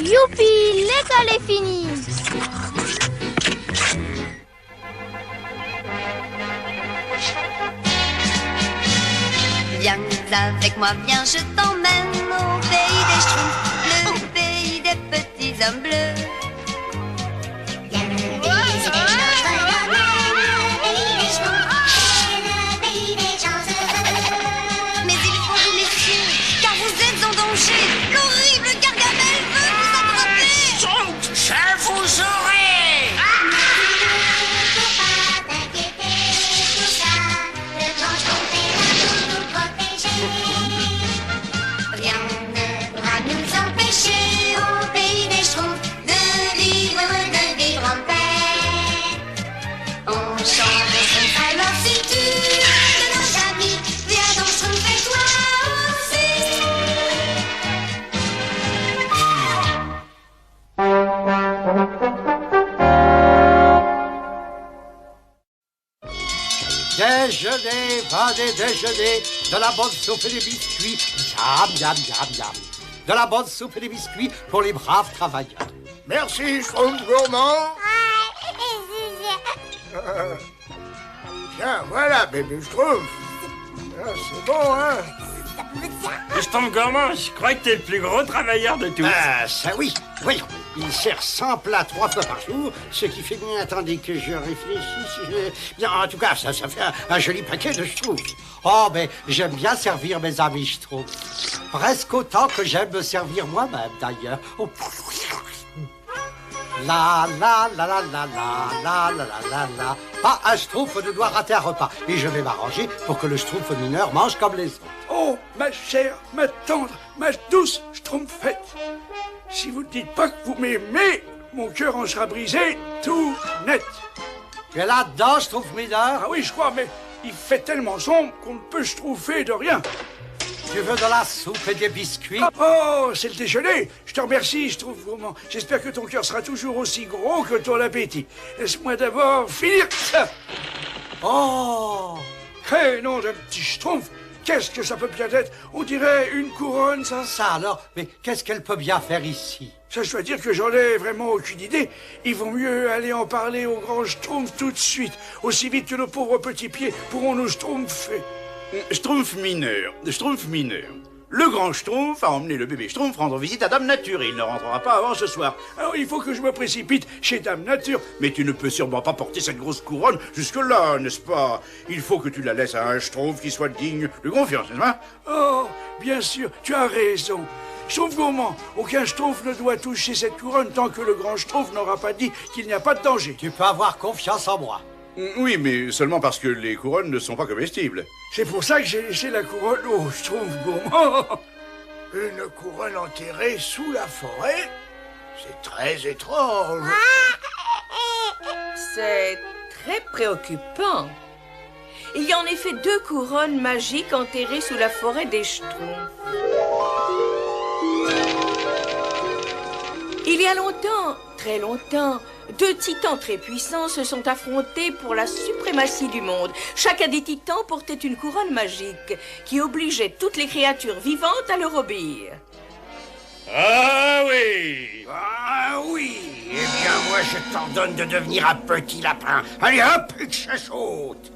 Youpi, l'école est finie. Viens avec moi, viens, je t'emmène au pays des Schtroumpfs, le pays des petits hommes bleus. Viens visiter notre domaine, le pays des Schtroumpfs, le pays des gens heureux. Mais il faut vous méfier, car vous êtes en danger. L'horrible Gargamel veut vous attraper. Donc, je vous aurai. Faut pas t'inquiéter pour ça, le grand Schtroumpf est là pour nous protéger. Rien ne Pourra nous empêcher au pays des Schtroumpfs de vivre en paix. On chante des Schtroumpfs, alors si tu veux de nos amis, viens donc Schtroumpf et toi aussi. Déjeuner, venez déjeuner, de la bonne soupe et des biscuits, yam, yam, yam, yam. De la bonne soupe et des biscuits pour les braves travailleurs. Merci, Schtroumpf gourmand. Tiens, voilà, bébé Schtroumpf. Ah, c'est bon, hein? Schtroumpf gourmand, je crois que t'es le plus gros travailleur de tous. Ah, ça oui, oui. Il sert 100 plats 3 fois par jour, ce qui fait bien, attendez que je réfléchisse. Bien, en tout cas, ça fait un joli paquet de Schtroumpfs. Oh, mais j'aime bien servir mes amis Schtroumpfs. Presque autant que j'aime me servir moi-même, d'ailleurs. Oh. La la la la la la la la la la la. Pas un Schtroumpf ne doit rater un repas. Et je vais m'arranger pour que le Schtroumpf mineur mange comme les autres. Oh, ma chère, ma tendre, ma douce Schtroumpfette. Si vous ne dites pas que vous m'aimez, mon cœur en sera brisé tout net. Tu es là-dedans, Schtroumpf mineur? Ah oui, je crois, mais il fait tellement sombre qu'on ne peut Schtroumpfer de rien. Tu veux de la soupe et des biscuits? Oh, c'est le déjeuner. Je te remercie, Schtroumpf gourmand. J'espère que ton cœur sera toujours aussi gros que ton appétit. Laisse-moi d'abord finir ça. Oh! Eh non, d'un petit Schtroumpf. Qu'est-ce que ça peut bien être? On dirait une couronne, ça. Ça alors? Mais qu'est-ce qu'elle peut bien faire ici? Ça, je dois dire que j'en ai vraiment aucune idée. Il vaut mieux aller en parler au grand Schtroumpf tout de suite. Aussi vite que nos pauvres petits pieds pourront nous schtroumpfer. Schtroumpf mineur. Le grand Schtroumpf a emmené le bébé Schtroumpf rendre visite à Dame Nature et il ne rentrera pas avant ce soir. Alors, il faut que je me précipite chez Dame Nature. Mais tu ne peux sûrement pas porter cette grosse couronne jusque-là, n'est-ce pas? Il faut que tu la laisses à un Schtroumpf qui soit digne de confiance, n'est-ce pas? Oh, bien sûr, tu as raison. Schtroumpf gourmand, aucun Schtroumpf ne doit toucher cette couronne tant que le grand Schtroumpf n'aura pas dit qu'il n'y a pas de danger. Tu peux avoir confiance en moi. Oui, mais seulement parce que les couronnes ne sont pas comestibles. C'est pour ça que j'ai laissé la couronne au Schtroumpf gourmand. Une couronne enterrée sous la forêt? C'est très étrange. C'est très préoccupant. Il y a en effet 2 couronnes magiques enterrées sous la forêt des Schtroumpfs. Il y a longtemps, très longtemps, 2 titans très puissants se sont affrontés pour la suprématie du monde. Chacun des titans portait une couronne magique qui obligeait toutes les créatures vivantes à leur obéir. Ah oui! Ah oui. Eh bien, moi, je t'ordonne de devenir un petit lapin. Allez, hop, et que ça saute.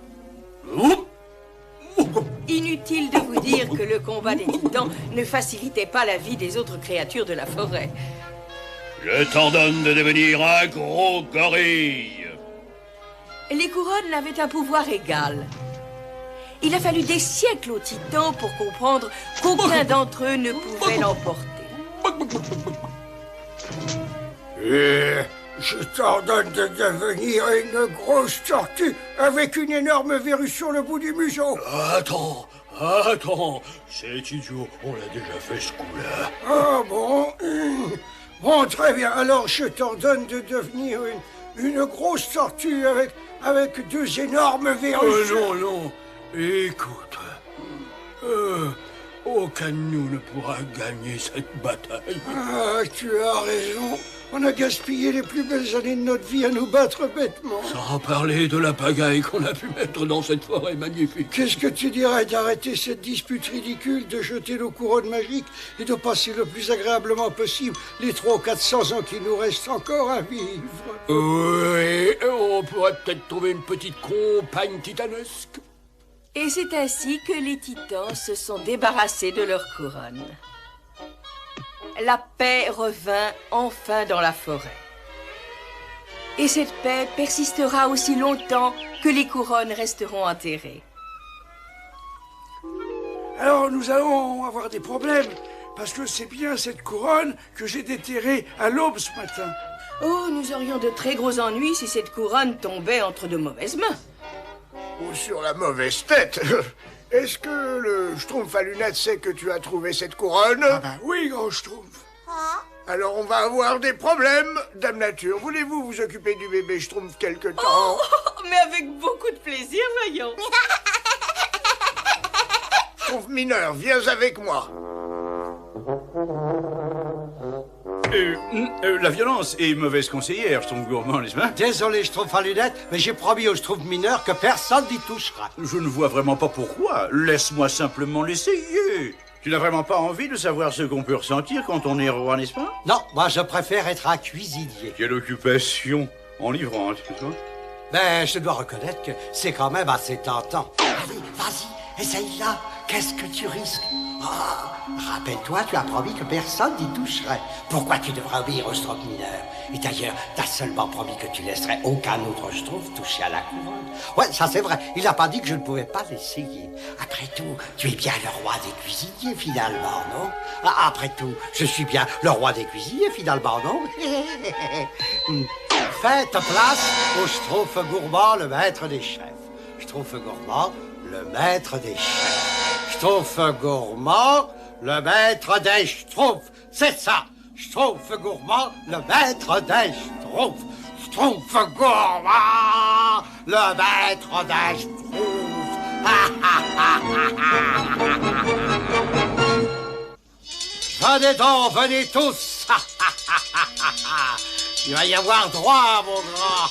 Inutile de vous dire que le combat des titans ne facilitait pas la vie des autres créatures de la forêt. Je t'ordonne de devenir un gros gorille. Les couronnes avaient un pouvoir égal. Il a fallu des siècles aux titans pour comprendre qu'aucun d'entre eux ne pouvait l'emporter. Je t'ordonne de devenir une grosse tortue avec une énorme verrue sur le bout du museau. Attends, c'est idiot, on l'a déjà fait ce coup-là. Ah bon? Bon, très bien. Alors, je t'ordonne de devenir une grosse tortue avec 2 énormes verrues. Non, écoute, Aucun de nous ne pourra gagner cette bataille. Ah, tu as raison. On a gaspillé les plus belles années de notre vie à nous battre bêtement. Sans parler de la pagaille qu'on a pu mettre dans cette forêt magnifique. Qu'est-ce que tu dirais d'arrêter cette dispute ridicule, de jeter nos couronnes magiques et de passer le plus agréablement possible les 300 ou 400 ans qui nous restent encore à vivre? Oui, on pourrait peut-être trouver une petite compagne titanesque. Et c'est ainsi que les titans se sont débarrassés de leur couronne. La paix revint enfin dans la forêt. Et cette paix persistera aussi longtemps que les couronnes resteront enterrées. Alors nous allons avoir des problèmes, parce que c'est bien cette couronne que j'ai déterrée à l'aube ce matin. Oh, nous aurions de très gros ennuis si cette couronne tombait entre de mauvaises mains. Ou sur la mauvaise tête. Est-ce que le Schtroumpf à lunettes sait que tu as trouvé cette couronne? Ah ben oui, grand Schtroumpf. Alors on va avoir des problèmes, Dame Nature. Voulez-vous vous occuper du bébé Schtroumpf quelque temps? Mais avec beaucoup de plaisir, voyons. Schtroumpf mineur, viens avec moi. La violence est mauvaise conseillère, Schtroumpf gourmand, n'est-ce pas? Désolé, Schtroumpf à lunettes, mais j'ai promis au Schtroumpf mineur que personne n'y touchera. Je ne vois vraiment pas pourquoi. Laisse-moi simplement l'essayer. Tu n'as vraiment pas envie de savoir ce qu'on peut ressentir quand on est roi, n'est-ce pas? Non, moi je préfère être un cuisinier. Quelle occupation enivrante, n'est-ce pas? Ben, je dois reconnaître que c'est quand même assez tentant. Allez, vas-y, essaye-la. Qu'est-ce que tu risques? Rappelle-toi, tu as promis que personne n'y toucherait. Pourquoi tu devrais obéir au Schtroumpf mineur? Et d'ailleurs, t'as seulement promis que tu laisserais aucun autre Schtroumpf toucher à la couronne. Ouais, ça c'est vrai. Il n'a pas dit que je ne pouvais pas l'essayer. Après tout, tu es bien le roi des cuisiniers, finalement, non? Après tout, je suis bien le roi des cuisiniers, finalement, non? Faites place au Schtroumpf gourmand, le maître des chefs. Schtroumpf gourmand, le maître des chefs. Schtroumpf gourmand, le maître des Schtroumpfs. C'est ça. Schtroumpf gourmand, le maître des Schtroumpfs. Schtroumpf gourmand, le maître des Schtroumpfs. Venez donc, venez tous. Il va y avoir droit, mon grand.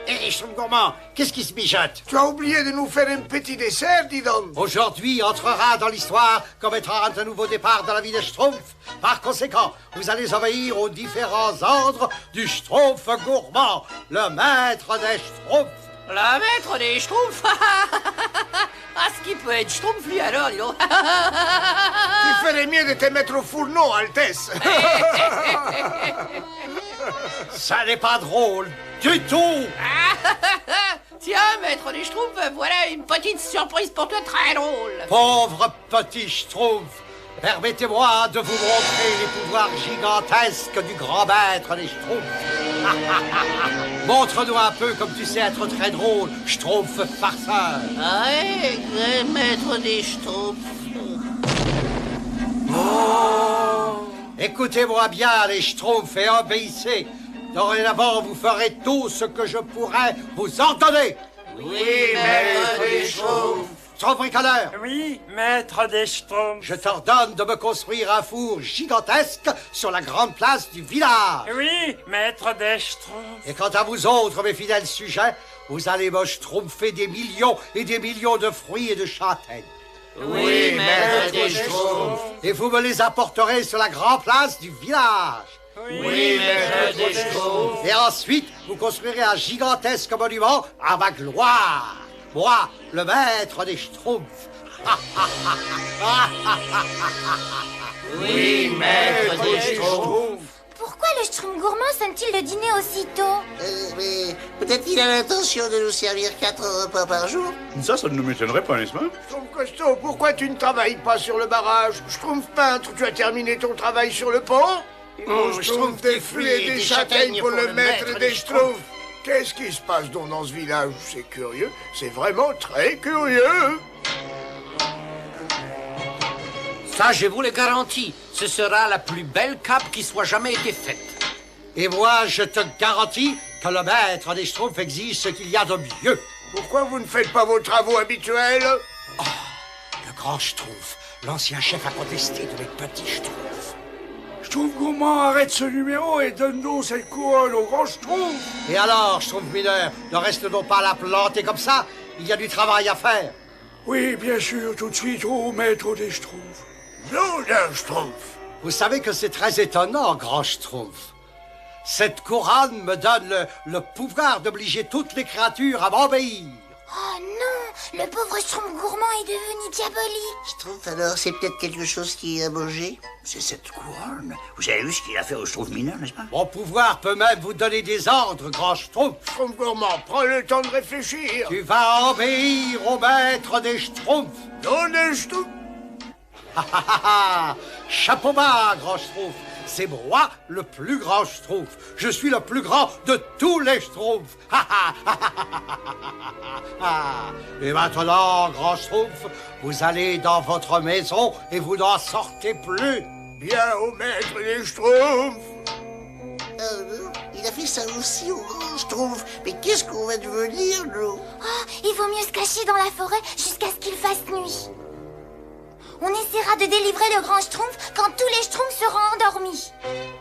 Hé, Schtroumpf gourmand, qu'est-ce qui se mijote? Tu as oublié de nous faire un petit dessert, dis donc. Aujourd'hui entrera dans l'histoire comme étant un nouveau départ dans la vie des Schtroumpfs. Par conséquent, vous allez obéir aux différents ordres du Schtroumpf gourmand, le maître des Schtroumpfs. Le maître des Schtroumpfs. Ah, ce qui peut être Schtroumpf, lui, alors, dis donc. Tu ferais mieux de te mettre au fourneau, Altesse. Ça n'est pas drôle du tout. Tiens, maître des Schtroumpfs, voilà une petite surprise pour toi, très drôle. Pauvre petit Schtroumpf, permettez-moi de vous montrer les pouvoirs gigantesques du grand maître des Schtroumpfs. Montre-nous un peu comme tu sais être très drôle, Schtroumpf farceur. Ouais, maître des Schtroumpfs. Écoutez-moi bien, les Schtroumpfs, et obéissez. Dorénavant, vous ferez tout ce que je pourrai vous ordonner. Oui, maître des Schtroumpfs. Schtroumpf bricoleur. Oui, maître des Schtroumpfs. Je t'ordonne de me construire un four gigantesque sur la grande place du village. Oui, maître des Schtroumpfs. Et quant à vous autres, mes fidèles sujets, vous allez me schtroumpfer des millions et des millions de fruits et de châtaignes. Oui, maître des Schtroumpfs. Et vous me les apporterez sur la grande place du village. Oui, maître des Schtroumpfs. Et ensuite, vous construirez un gigantesque monument à ma gloire. Moi, le maître des Schtroumpfs. Oui, maître des Schtroumpfs. Pourquoi le Schtroumpf gourmand sonne-t-il le dîner aussitôt? Mais peut-être qu'il a l'intention de nous servir 4 repas par jour. Ça ne nous m'étonnerait pas, n'est-ce pas? Schtroumpf costaud, pourquoi tu ne travailles pas sur le barrage? Schtroumpf peintre, tu as terminé ton travail sur le pont? Schtroumpf des fruits et des châtaignes pour le maître des Schtroumpfs. Qu'est-ce qui se passe donc dans ce village? C'est curieux, c'est vraiment très curieux. Ça, je vous le garantis, ce sera la plus belle cape qui soit jamais été faite. Et moi, je te garantis que le maître des Schtroumpfs exige ce qu'il y a de mieux. Pourquoi vous ne faites pas vos travaux habituels? Le Grand Schtroumpf, l'ancien chef a protesté de mes petits Schtroumpfs. Schtroumpf gourmand, arrête ce numéro et donne donc cette couronne au grand Schtroumpf. Et alors, Schtroumpf mineur, ne reste donc pas à la planter comme ça. Il y a du travail à faire. Oui, bien sûr, tout de suite au maître des Schtroumpfs. Nom d'un Schtroumpf. Vous savez que c'est très étonnant, Grand Schtroumpf. Cette couronne me donne le pouvoir d'obliger toutes les créatures à m'obéir. Oh non, le pauvre Schtroumpf gourmand est devenu diabolique. Schtroumpf, alors, c'est peut-être quelque chose qui est à manger? C'est cette couronne. Vous avez vu ce qu'il a fait au Schtroumpf mineur, n'est-ce pas? Mon pouvoir peut même vous donner des ordres, Grand Schtroumpf. Schtroumpf gourmand, prends le temps de réfléchir. Tu vas obéir au maître des Schtroumpfs. Nom d'un Schtroumpf. Chapeau bas, Grand Schtroumpf. C'est moi le plus grand Schtroumpf. Je suis le plus grand de tous les Schtroumpfs. Et maintenant, Grand Schtroumpf, vous allez dans votre maison et vous n'en sortez plus. Bien au maître des Schtroumpfs. Il a fait ça aussi au grand Schtroumpf. Mais qu'est-ce qu'on va devenir, nous? Oh, il vaut mieux se cacher dans la forêt jusqu'à ce qu'il fasse nuit. On essaiera de délivrer le grand Schtroumpf quand tous les Schtroumpfs seront endormis.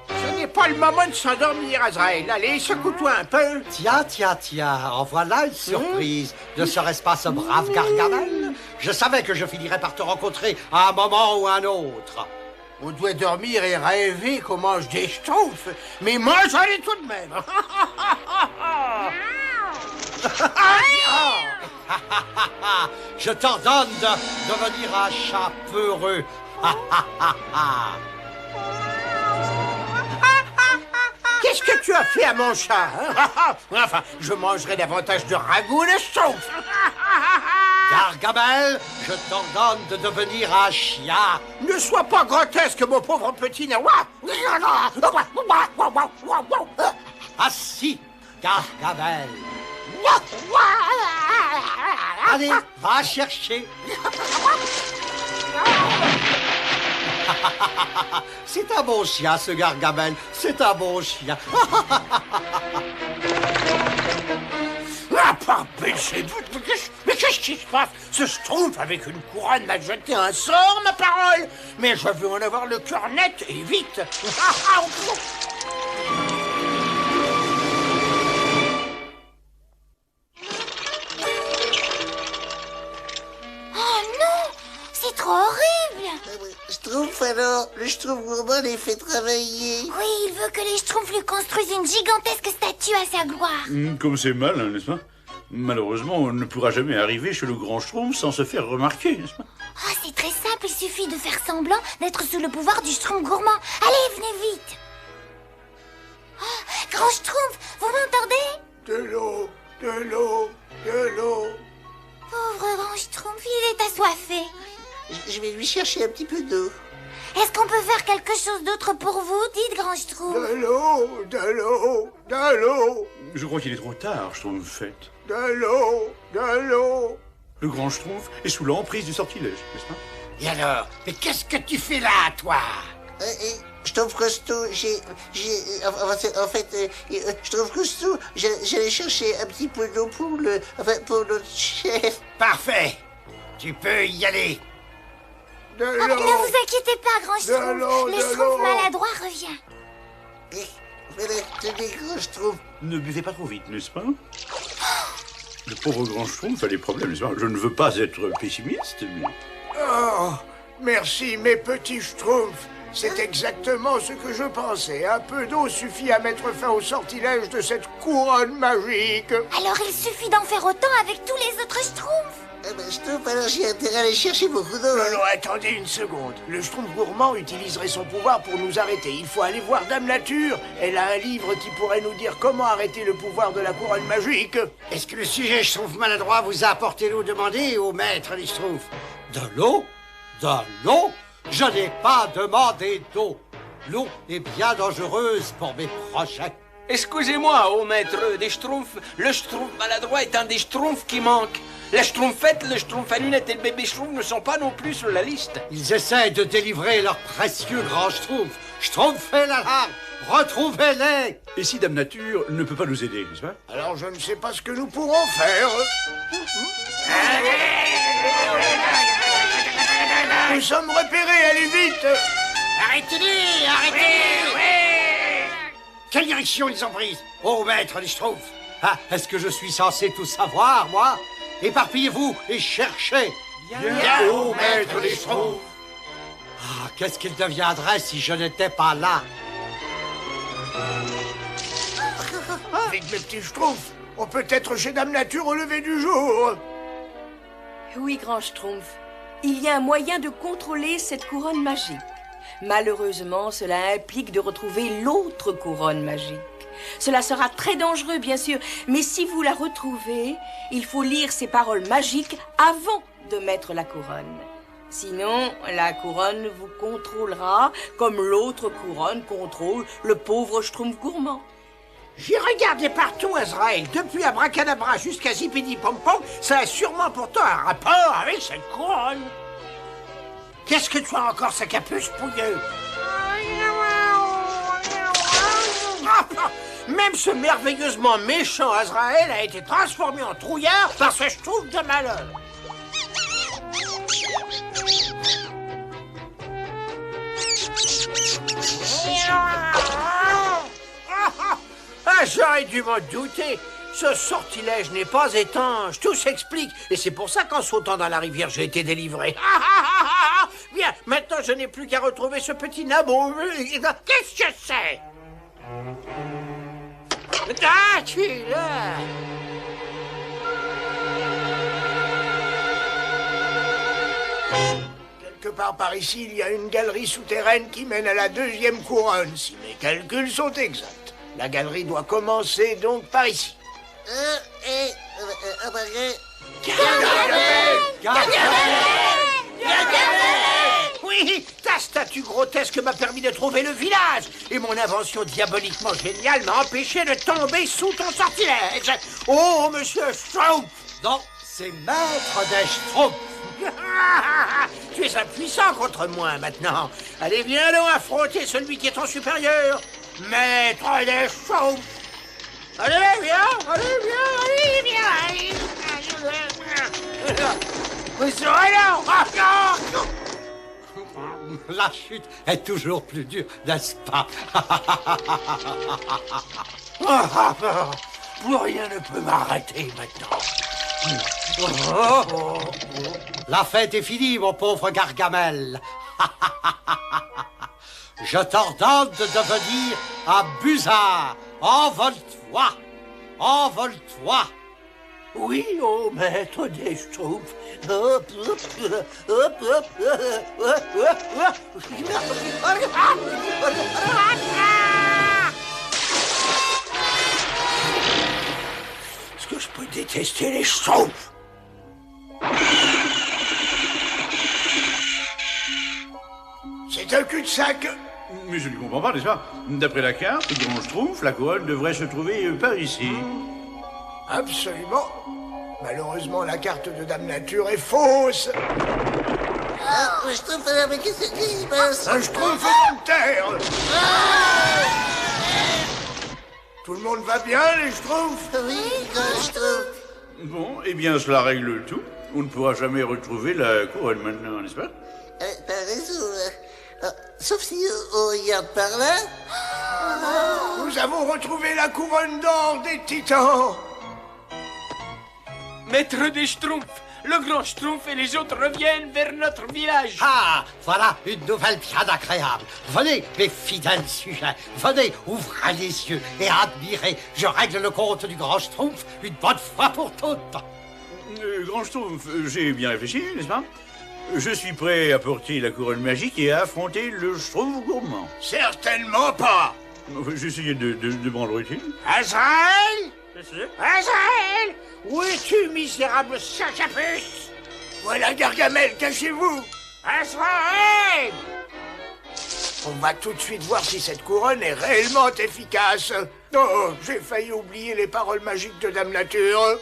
Ce n'est pas le moment de s'endormir, Azraël. Allez, secoue-toi un peu. Tiens, en voilà une surprise. Ne serait-ce pas ce brave Gargamel? Je savais que je finirais par te rencontrer à un moment ou à un autre. On doit dormir et rêver qu'on mange des Schtroumpfs, mais mange-les tout de même. Je t'ordonne de devenir un chat peureux. Qu'est-ce que tu as fait à mon chat, hein? Enfin, je mangerai davantage de ragoût de Schtroumpf. Gargamel, je t'ordonne de devenir un chien. Ne sois pas grotesque, mon pauvre petit nawa. Assis, Gargamel. Allez, va chercher. C'est un bon chien, ce Gargamel. C'est un bon chien. Ah, par Belzébuth, mais qu'est-ce qui se passe? Ce Schtroumpf avec une couronne m'a jeté un sort, ma parole. Mais je veux en avoir le cœur net et vite. Oh non, c'est trop horrible. Schtroumpf, alors, le Schtroumpf gourmand les fait travailler. Oui, il veut que les Schtroumpfs lui construisent une gigantesque statue à sa gloire. Comme c'est malin, n'est-ce pas? Malheureusement, on ne pourra jamais arriver chez le grand Schtroumpf sans se faire remarquer, n'est-ce pas? Oh, c'est très simple, il suffit de faire semblant d'être sous le pouvoir du Schtroumpf gourmand. Allez, venez vite. Oh, grand Schtroumpf, vous m'entendez? De l'eau, de l'eau, de l'eau. Pauvre grand Schtroumpf, il est assoiffé. Je vais lui chercher un petit peu d'eau. Est-ce qu'on peut faire quelque chose d'autre pour vous? Dites, grand Schtroumpf. De l'eau, de l'eau, de l'eau. Je crois qu'il est trop tard, Schtroumpfette. De l'eau, de l'eau. Le grand Schtroumpf est sous l'emprise du sortilège, n'est-ce pas? Et alors? Mais qu'est-ce que tu fais là, toi? Schtroumpf costaud, en fait, Schtroumpf costaud, j'allais chercher un petit peu d'eau pour notre chef. Parfait. Tu peux y aller. De l'eau. Ne vous inquiétez pas, grand Schtroumpf. Le Schtroumpf maladroit revient. Voilà, tenez, grand Schtroumpf. Ne buvez pas trop vite, n'est-ce pas? Le pauvre grand Schtroumpf a des problèmes, n'est-ce pas? Je ne veux pas être pessimiste, mais... Oh, merci, mes petits Schtroumpfs. C'est exactement ce que je pensais. Un peu d'eau suffit à mettre fin au sortilège de cette couronne magique. Alors il suffit d'en faire autant avec tous les autres Schtroumpfs. Schtroumpf, alors j'ai intérêt à aller chercher beaucoup d'eau. Non, attendez une seconde. Le Schtroumpf gourmand utiliserait son pouvoir pour nous arrêter. Il faut aller voir Dame Nature. Elle a un livre qui pourrait nous dire comment arrêter le pouvoir de la couronne magique. Est-ce que le sujet Schtroumpf maladroit vous a apporté l'eau demandée au maître des Schtroumpfs? De l'eau? De l'eau? Je n'ai pas demandé d'eau. L'eau est bien dangereuse pour mes projets. Excusez-moi, ô maître des Schtroumpfs, le Schtroumpf maladroit est un des Schtroumpfs qui manque. La Schtroumpfette, le Schtroumpf à lunettes et le bébé Schtroumpf ne sont pas non plus sur la liste. Ils essaient de délivrer leur précieux grand Schtroumpf. Schtroumpfez l'alarme, retrouvez-les. Et si Dame Nature ne peut pas nous aider, n'est-ce pas? Alors je ne sais pas ce que nous pourrons faire. Nous sommes repérés, allez vite. Arrêtez-les, arrêtez-les. Quelle direction ils ont prise? Oh, maître des Schtroumpfs. Ah, est-ce que je suis censé tout savoir, moi? Éparpillez-vous et cherchez. Bien, ô maître des Schtroumpfs. Ah, qu'est-ce qu'il deviendrait si je n'étais pas là? Vite, mes petits Schtroumpfs. On peut être chez Dame Nature au lever du jour. Oui, grand Schtroumpf. Il y a un moyen de contrôler cette couronne magique. Malheureusement, cela implique de retrouver l'autre couronne magique. Cela sera très dangereux, bien sûr, mais si vous la retrouvez, il faut lire ces paroles magiques avant de mettre la couronne. Sinon, la couronne vous contrôlera comme l'autre couronne contrôle le pauvre Schtroumpf gourmand. J'ai regardé partout, Azraël, depuis Abracadabra jusqu'à Zipidi-Pom-Pom, ça a sûrement pourtant un rapport avec cette couronne. Qu'est-ce que tu as encore, sa capuce pouilleux? Même ce merveilleusement méchant Azraël a été transformé en trouillard par ce Schtroumpf de malheur. Ah, j'aurais dû m'en douter. Ce sortilège n'est pas étanche, tout s'explique. Et c'est pour ça qu'en sautant dans la rivière, j'ai été délivré. Bien, maintenant je n'ai plus qu'à retrouver ce petit nabot. Qu'est-ce que c'est? Ah, tu es là. Quelque part par ici, il y a une galerie souterraine qui mène à la deuxième couronne, si mes calculs sont exacts. La galerie doit commencer donc par ici. Oui, ta statue grotesque m'a permis de trouver le village. Et mon invention diaboliquement géniale m'a empêché de tomber sous ton sortilège. Oh, monsieur Schtroumpf. Non, c'est maître des Schtroumpfs. Tu es impuissant contre moi maintenant. Allez, viens donc affronter celui qui est ton supérieur. Maître des Schtroumpfs. Allez, viens, allez, viens. Vous serez là. La chute est toujours plus dure, n'est-ce pas? Plus rien ne peut m'arrêter maintenant. La fête est finie, mon pauvre Gargamel. Je t'ordonne de devenir un busard. Envole-toi. Envole-toi. Oui, ô maître des Schtroumpfs. Est-ce que je peux détester les Schtroumpfs? C'est un cul-de-sac. Mais je ne comprends pas, n'est-ce pas? D'après la carte, le grand Schtroumpf, la couronne devrait se trouver par ici. Absolument. Malheureusement, la carte de Dame Nature est fausse. Ah, Schtroumpf, mais qu'est-ce qui se passe? Un Schtroumpf de terre. Tout le monde va bien, les Schtroumpfs? Oui, grand Schtroumpf. Bon, eh bien, cela règle tout. On ne pourra jamais retrouver la couronne maintenant, n'est-ce pas? T'as raison. Sauf si on regarde par là. Nous avons retrouvé la couronne d'or des Titans. Maître des Schtroumpfs, le grand Schtroumpf et les autres reviennent vers notre village. Ah, voilà une nouvelle bien agréable. Venez, mes fidèles sujets, venez, ouvrez les yeux et admirez. Je règle le compte du grand Schtroumpf une bonne fois pour toutes. Grand Schtroumpf, j'ai bien réfléchi, n'est-ce pas? Je suis prêt à porter la couronne magique et à affronter le Schtroumpf gourmand. Certainement pas. J'essayais de m'en utile. Azraël? Azraël? Où es-tu, misérable sac à puce? Voilà Gargamel, cachez-vous. Azraël! On va tout de suite voir si cette couronne est réellement efficace. Oh, j'ai failli oublier les paroles magiques de Dame Nature.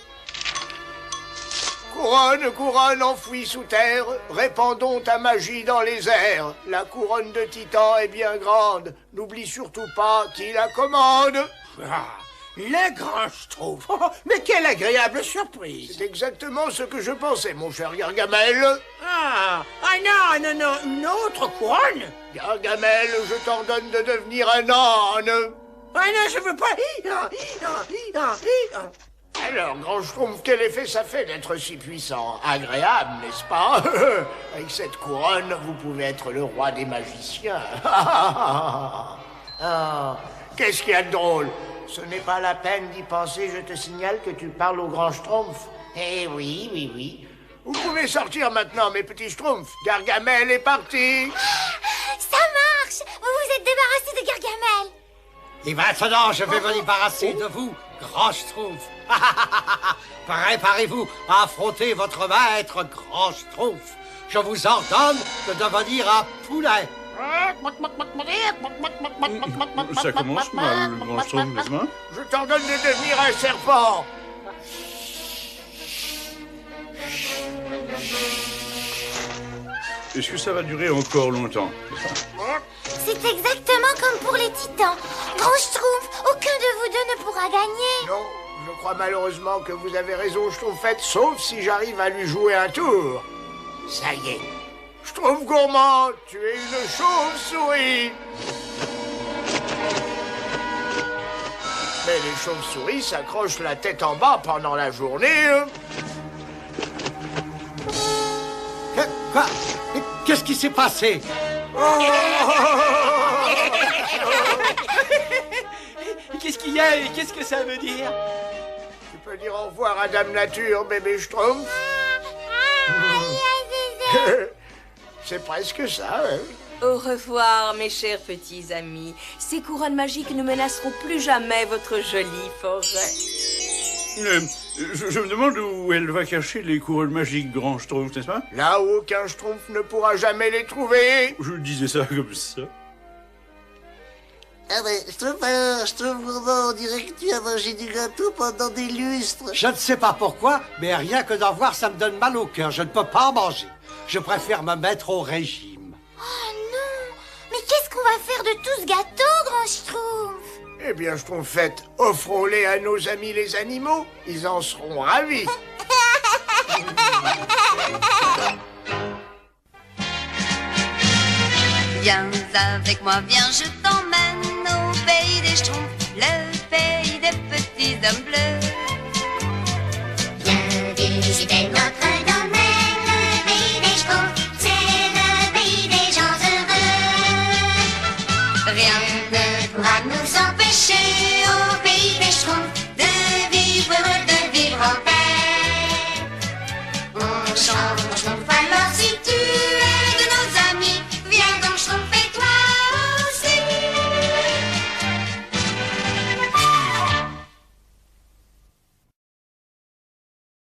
Couronne, couronne enfouie sous terre, répandons ta magie dans les airs. La couronne de Titan est bien grande, n'oublie surtout pas qui la commande. Ah, Les grands Schtroumpfs. Oh, mais quelle agréable surprise. C'est exactement ce que je pensais, mon cher Gargamel. Ah non, une autre couronne. Gargamel, je t'ordonne de devenir un âne. Ah non, je veux pas. Alors, grand Schtroumpf, quel effet ça fait d'être si puissant? Agréable, n'est-ce pas? Avec cette couronne, vous pouvez être le roi des magiciens. Ah, qu'est-ce qu'il y a de drôle? Ce n'est pas la peine d'y penser, je te signale que tu parles au grand Schtroumpf. Eh oui. Vous pouvez sortir maintenant, mes petits Schtroumpfs. Gargamel est parti. Ça marche! Vous vous êtes débarrassé de Gargamel. Et maintenant, je vais me débarrasser de vous, grand Schtroumpf. Préparez-vous à affronter votre maître, grand Schtroumpf. Je vous ordonne de devenir un poulet. Ça commence mal, le grand Schtroumpf, n'est-ce pas? Je t'ordonne de devenir un serpent. Est-ce que ça va durer encore longtemps? C'est exactement comme pour les titans. Grand Schtroumpf, aucun de vous deux ne pourra gagner. Non, je crois malheureusement que vous avez raison, Schtroumpfette, sauf si j'arrive à lui jouer un tour. Ça y est. Schtroumpf gourmand, tu es une chauve-souris. Mais les chauves-souris s'accrochent la tête en bas pendant la journée. Quoi? Qu'est-ce qui s'est passé? Qu'est-ce qu'il y a et qu'est-ce que ça veut dire? Tu peux dire au revoir à Dame Nature, bébé Schtroumpf? C'est presque ça, hein? Au revoir, mes chers petits amis. Ces couronnes magiques ne menaceront plus jamais votre jolie forêt. Je me demande où elle va cacher les couronnes magiques, grand Schtroumpf, n'est-ce pas? Là où aucun Schtroumpf ne pourra jamais les trouver. Je disais ça comme ça. Ah ben, Schtroumpf gourmand, on dirait que tu as mangé du gâteau pendant des lustres. Je ne sais pas pourquoi, mais rien que d'en voir, ça me donne mal au cœur. Je ne peux pas en manger. Je préfère me mettre au régime. Oh non! Mais qu'est-ce qu'on va faire de tout ce gâteau, grand Schtroumpf? Eh bien, Schtroumpfette, offrons-les à nos amis les animaux. Ils en seront ravis. Viens avec moi, viens, je t'emmène au pays des Schtroumpfs, le pays des petits hommes bleus. Viens visiter notre domaine, le pays des Schtroumpfs, c'est le pays des gens heureux. Rien Ne pourra nous empêcher au pays des Schtroumpfs de vivre en paix. On chante